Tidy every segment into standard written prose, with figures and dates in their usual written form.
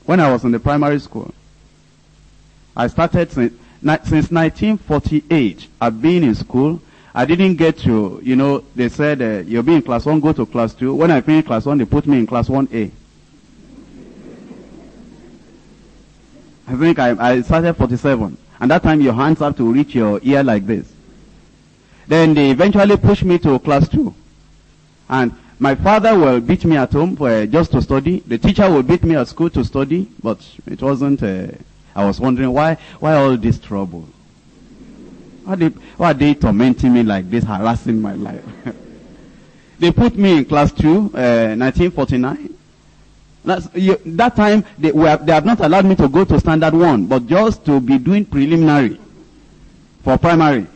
when I was in the primary school. I started since 1948. I've been in school. I didn't get to, they said, you'll be in class 1, go to class 2. When I finished class 1, they put me in class 1A. I think I started 47. And that time your hands have to reach your ear like this. Then they eventually pushed me to class 2. And my father will beat me at home just to study. The teacher will beat me at school to study. But it wasn't, I was wondering why all this trouble? Why are they tormenting me like this, harassing my life? They put me in class 2, 1949. That time, they have not allowed me to go to standard 1, but just to be doing preliminary for primary.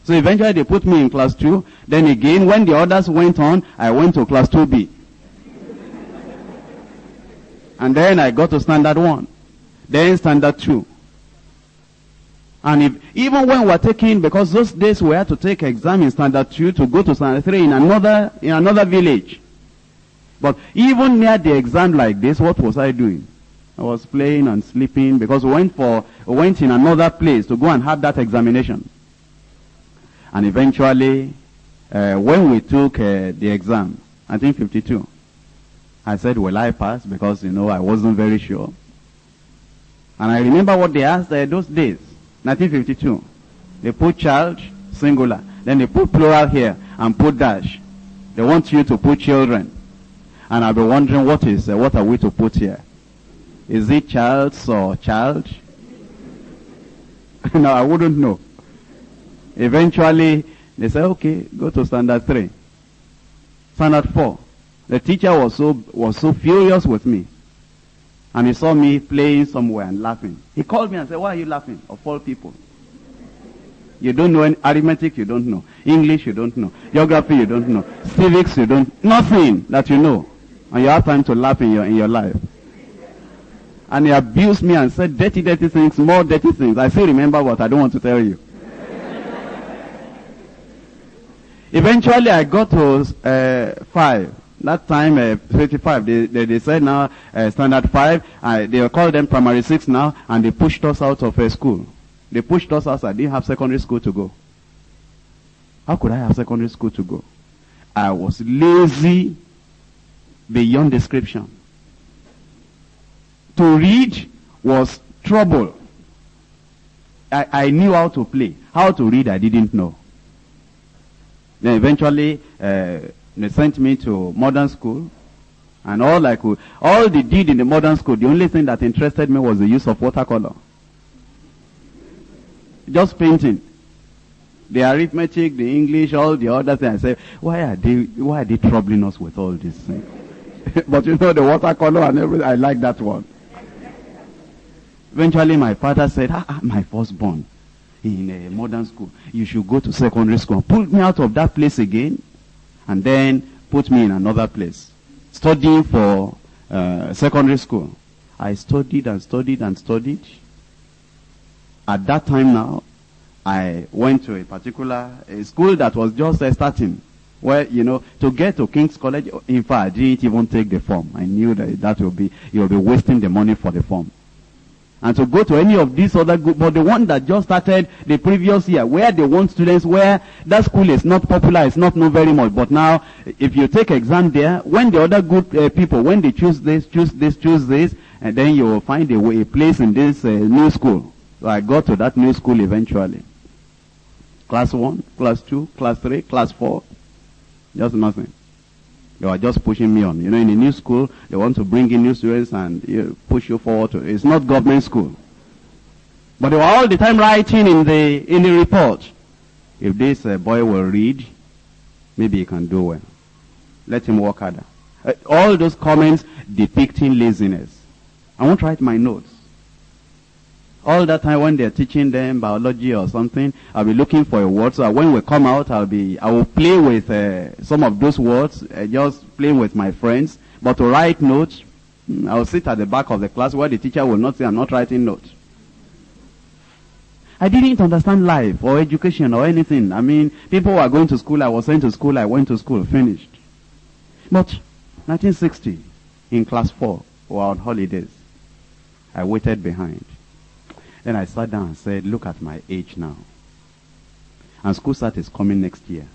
So eventually they put me in class 2. Then again, when the others went on, I went to class 2B. And then I got to standard 1. Then standard 2. And even when we were taking, because those days we had to take exam in standard 2 to go to standard 3 in another village. But even near the exam like this, what was I doing? I was playing and sleeping because we went in another place to go and have that examination. And eventually, when we took the exam, I think 52, I said, will I pass? Because, I wasn't very sure. And I remember what they asked those days, 1952. They put child, singular. Then they put plural here and put dash. They want you to put children. And I'll be wondering what are we to put here? Is it childs or child? No, I wouldn't know. Eventually, they said, okay, go to standard 3. Standard 4. The teacher was so furious with me. And he saw me playing somewhere and laughing. He called me and said, why are you laughing? Of all people. You don't know any arithmetic, you don't know. English, you don't know. Geography, you don't know. Civics, you don't. Nothing that you know. And you have time to laugh in your life. And he abused me and said dirty things, more dirty things. I still remember what I don't want to tell you. Eventually I got to 5. That time, 55, they said now, standard 5, they call them primary 6 now, and they pushed us out of school. They pushed us out. I didn't have secondary school to go. How could I have secondary school to go? I was lazy beyond description. To read was trouble. I knew how to play. How to read, I didn't know. Then eventually, they sent me to modern school. And all they did in the modern school, the only thing that interested me was the use of watercolor. Just painting. The arithmetic, the English, all the other things. I said, why are they troubling us with all these things? But the watercolor and everything, I like that one. Eventually my father said, my firstborn in a modern school, you should go to secondary school. Pulled me out of that place again, and then put me in another place. Studying for secondary school. I studied and studied and studied. At that time now, I went to a particular school that was just starting. Where, to get to King's College, in fact, I didn't even take the form. I knew that you'll be wasting the money for the form. And to go to any of these other groups, but the one that just started the previous year, where they want students, where that school is not popular, it's not known very much. But now, if you take exam there, when the other good people, when they choose this, and then you will find a place in this new school. So I got to that new school eventually. Class 1, class 2, class 3, class 4. Just nothing. They were just pushing me on. In a new school, they want to bring in new students and push you forward. It's not government school. But they were all the time writing in the report. If this boy will read, maybe he can do well. Let him work harder. All those comments depicting laziness. I won't write my notes. All that time when they're teaching them biology or something, I'll be looking for a word. So when we come out, I will play with some of those words, just playing with my friends. But to write notes, I'll sit at the back of the class where the teacher will not say I'm not writing notes. I didn't understand life or education or anything. I mean, people were going to school, I was sent to school, I went to school, finished. But 1960, in class 4, we were on holidays. I waited behind. Then I sat down and said, look at my age now. And school start is coming next year.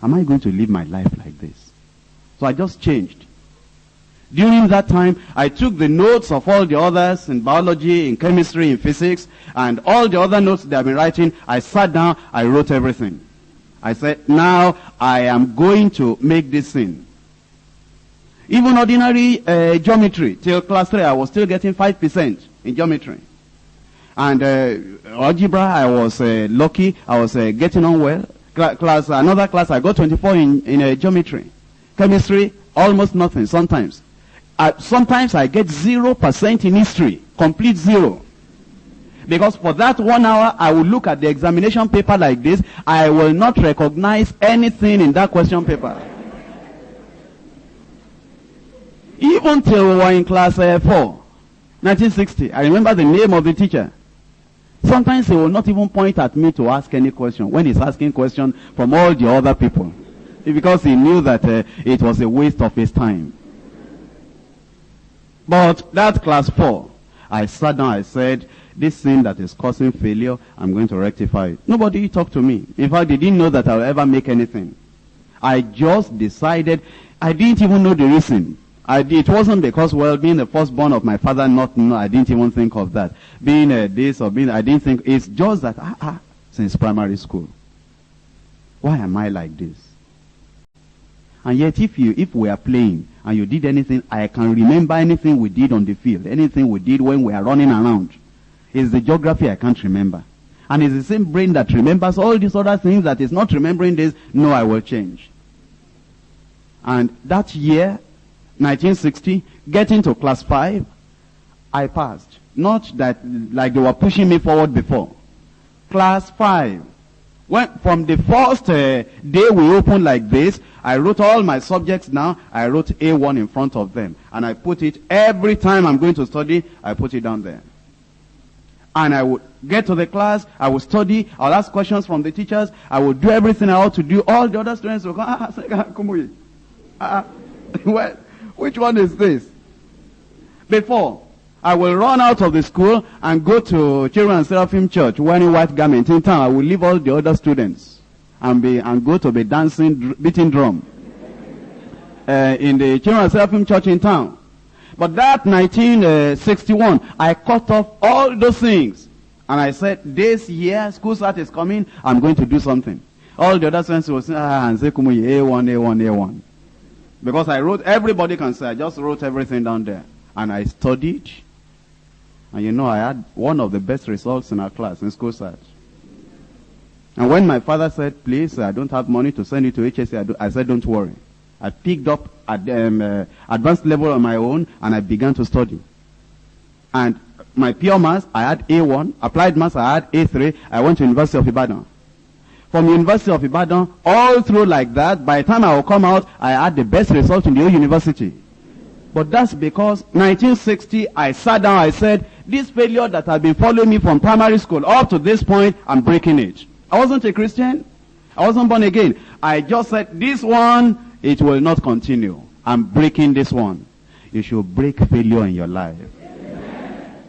Am I going to live my life like this? So I just changed. During that time, I took the notes of all the others in biology, in chemistry, in physics, and all the other notes they have been writing. I sat down, I wrote everything. I said, now I am going to make this thing. Even ordinary geometry, till class 3, I was still getting 5% in geometry. And algebra, I was lucky, I was getting on well. Another class, I got 24 in geometry. Chemistry, almost nothing, sometimes. Sometimes I get 0% in history, complete 0. Because for that 1 hour, I will look at the examination paper like this. I will not recognize anything in that question paper. Even till we were in class 4, 1960, I remember the name of the teacher. Sometimes he will not even point at me to ask any question when he's asking questions from all the other people. Because he knew that it was a waste of his time. But that class 4, I sat down, I said, this thing that is causing failure, I'm going to rectify it. Nobody talked to me. In fact, they didn't know that I will ever make anything. I just decided, I didn't even know the reason. It wasn't because, well, being the firstborn of my father, I didn't even think of that. Being this or being, I didn't think, it's just that, since primary school. Why am I like this? And yet if we are playing and you did anything, I can remember anything we did on the field, anything we did when we are running around. It's the geography I can't remember. And it's the same brain that remembers all these other things that is not remembering this. No, I will change. And that year, 1960, getting to class 5, I passed. Not that like they were pushing me forward before. Class 5. From the first day we opened like this, I wrote all my subjects now. I wrote A1 in front of them. And I put it, every time I'm going to study, I put it down there. And I would get to the class, I would study, I'll ask questions from the teachers, I would do everything I ought to do. All the other students will go, Kumuyi. Well, which one is this? Before, I will run out of the school and go to Children's Seraphim Church wearing white garment in town. I will leave all the other students and go to be dancing, beating drum in the Children's Seraphim Church in town. But that 1961, I cut off all those things. And I said, this year, school start is coming, I'm going to do something. All the other students will say, and say, Kumuyi, A1, A1, A1. Because I wrote, everybody can say, I just wrote everything down there. And I studied. And you know, I had one of the best results in our class in school start. And when my father said, please, I don't have money to send you to HSC, I said, don't worry. I picked up at advanced level on my own, and I began to study. And my pure maths, I had A1. Applied maths, I had A3. I went to University of Ibadan. From University of Ibadan, all through like that, by the time I will come out, I had the best result in the whole university. But that's because 1960, I sat down, I said, this failure that has been following me from primary school up to this point, I'm breaking it. I wasn't a Christian. I wasn't born again. I just said, this one, it will not continue. I'm breaking this one. You should break failure in your life. Amen.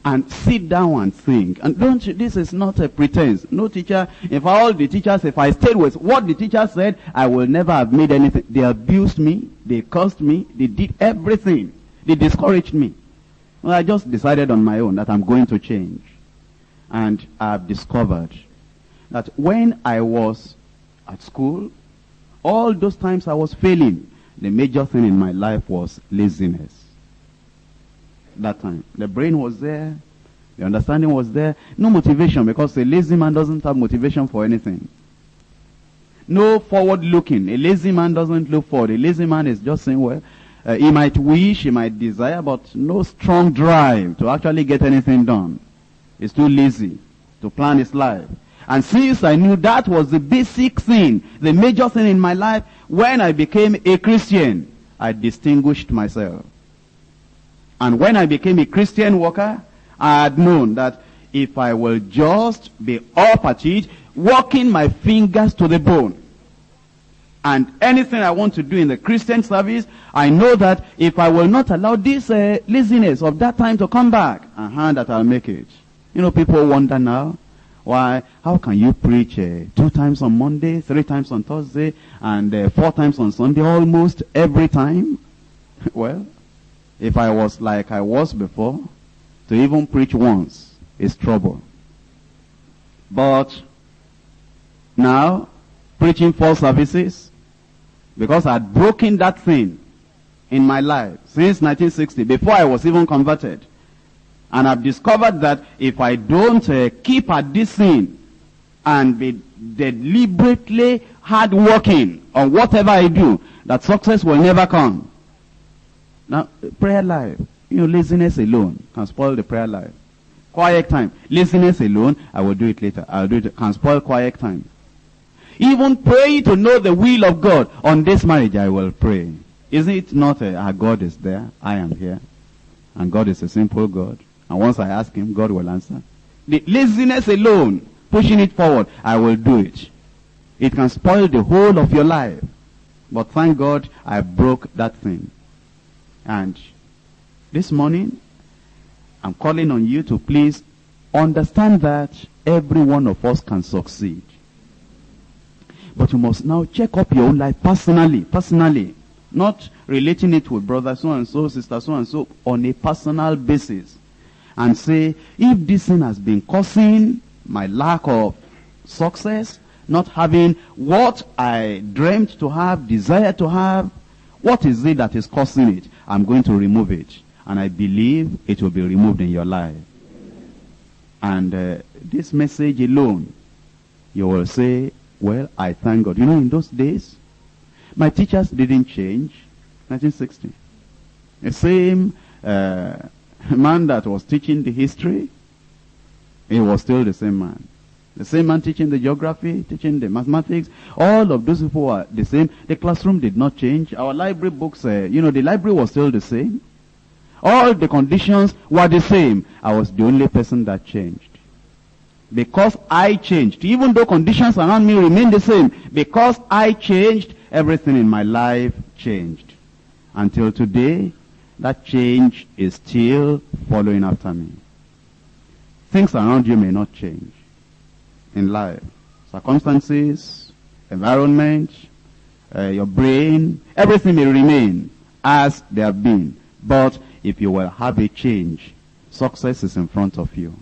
And sit down and think. And this is not a pretense. No teacher, if all the teachers, if I stayed with what the teacher said, I will never have made anything. They abused me. They cursed me. They did everything. They discouraged me. Well, I just decided on my own that I'm going to change. And I've discovered that when I was at school, all those times I was failing, the major thing in my life was laziness. That time. The brain was there. The understanding was there. No motivation, because a lazy man doesn't have motivation for anything. No forward looking. A lazy man doesn't look forward. A lazy man is just saying, well, he might wish, he might desire, but no strong drive to actually get anything done. He's too lazy to plan his life. And since I knew that was the basic thing, the major thing in my life, when I became a Christian, I distinguished myself. And when I became a Christian worker, I had known that if I will just be up at it, working my fingers to the bone, And anything I want to do in the Christian service, I know that if I will not allow this laziness of that time to come back, that I'll make it. You know, people wonder now, why, how can you preach 2 times on Monday, 3 times on Thursday, and 4 times on Sunday almost every time? Well, if I was like I was before, to even preach once is trouble. But now, preaching 4 services, because I had broken that thing in my life since 1960, before I was even converted. And I've discovered that if I don't keep at this thing and be deliberately hard working on whatever I do, that success will never come. Now, prayer life, laziness alone can spoil the prayer life. Quiet time, laziness alone, I will do it later. I'll do it, can spoil quiet time. Even pray to know the will of God. On this marriage, I will pray. Isn't it not our God is there, I am here, and God is a simple God. And once I ask him, God will answer. The laziness alone, pushing it forward, I will do it. It can spoil the whole of your life. But thank God I broke that thing. And this morning, I'm calling on you to please understand that every one of us can succeed. But you must now check up your own life personally. Not relating it with brother so-and-so, sister so-and-so, on a personal basis. And say, if this thing has been causing my lack of success, not having what I dreamt to have, desired to have, what is it that is causing it? I'm going to remove it. And I believe it will be removed in your life. And this message alone, you will say, well, I thank God. In those days, my teachers didn't change. 1960. The same man that was teaching the history, he was still the same man. The same man teaching the geography, teaching the mathematics, all of those people were the same. The classroom did not change. Our library books, the library was still the same. All the conditions were the same. I was the only person that changed. Because I changed, even though conditions around me remained the same, because I changed, everything in my life changed. Until today, that change is still following after me. Things around you may not change in life. Circumstances, environment, your brain, everything may remain as they have been. But if you will have a change, success is in front of you.